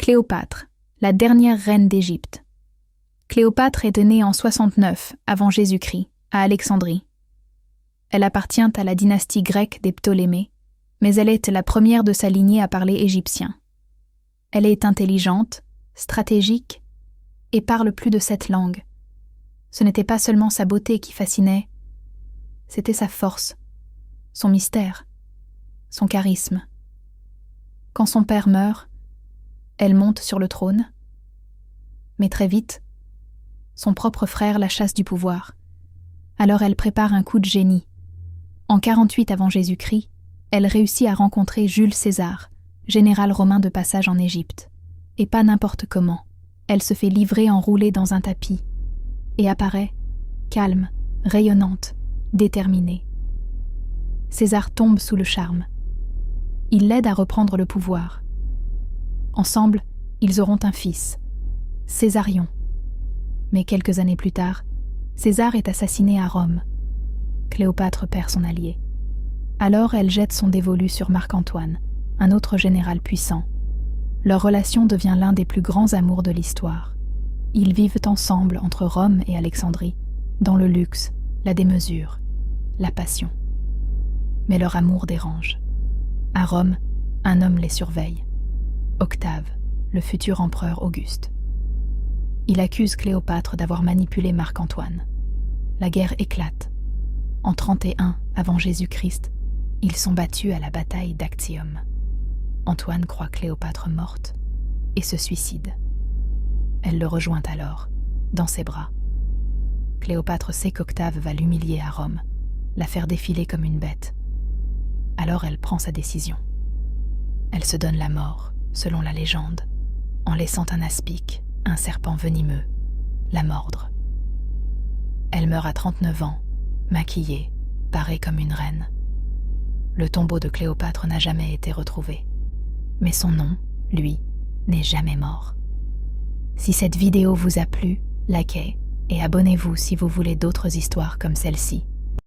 Cléopâtre, la dernière reine d'Égypte. Cléopâtre est née en 69 avant Jésus-Christ, à Alexandrie. Elle appartient à la dynastie grecque des Ptolémées, mais elle est la première de sa lignée à parler égyptien. Elle est intelligente, stratégique et parle plus de 7 langues. Ce n'était pas seulement sa beauté qui fascinait, c'était sa force, son mystère, son charisme. Quand son père meurt, elle monte sur le trône, mais très vite, son propre frère la chasse du pouvoir. Alors elle prépare un coup de génie. En 48 avant Jésus-Christ, elle réussit à rencontrer Jules César, général romain de passage en Égypte. Et pas n'importe comment. Elle se fait livrer enroulée dans un tapis et apparaît, calme, rayonnante, déterminée. César tombe sous le charme. Il l'aide à reprendre le pouvoir. Ensemble, ils auront un fils, Césarion. Mais quelques années plus tard, César est assassiné à Rome. Cléopâtre perd son allié. Alors elle jette son dévolu sur Marc-Antoine, un autre général puissant. Leur relation devient l'un des plus grands amours de l'histoire. Ils vivent ensemble entre Rome et Alexandrie, dans le luxe, la démesure, la passion. Mais leur amour dérange. À Rome, un homme les surveille. Octave, le futur empereur Auguste. Il accuse Cléopâtre d'avoir manipulé Marc-Antoine. La guerre éclate. En 31 avant Jésus-Christ, ils sont battus à la bataille d'Actium. Antoine croit Cléopâtre morte et se suicide. Elle le rejoint alors, dans ses bras. Cléopâtre sait qu'Octave va l'humilier à Rome, la faire défiler comme une bête. Alors elle prend sa décision. Elle se donne la mort, selon la légende, en laissant un aspic, un serpent venimeux, la mordre. Elle meurt à 39 ans, maquillée, parée comme une reine. Le tombeau de Cléopâtre n'a jamais été retrouvé. Mais son nom, lui, n'est jamais mort. Si cette vidéo vous a plu, likez et abonnez-vous si vous voulez d'autres histoires comme celle-ci.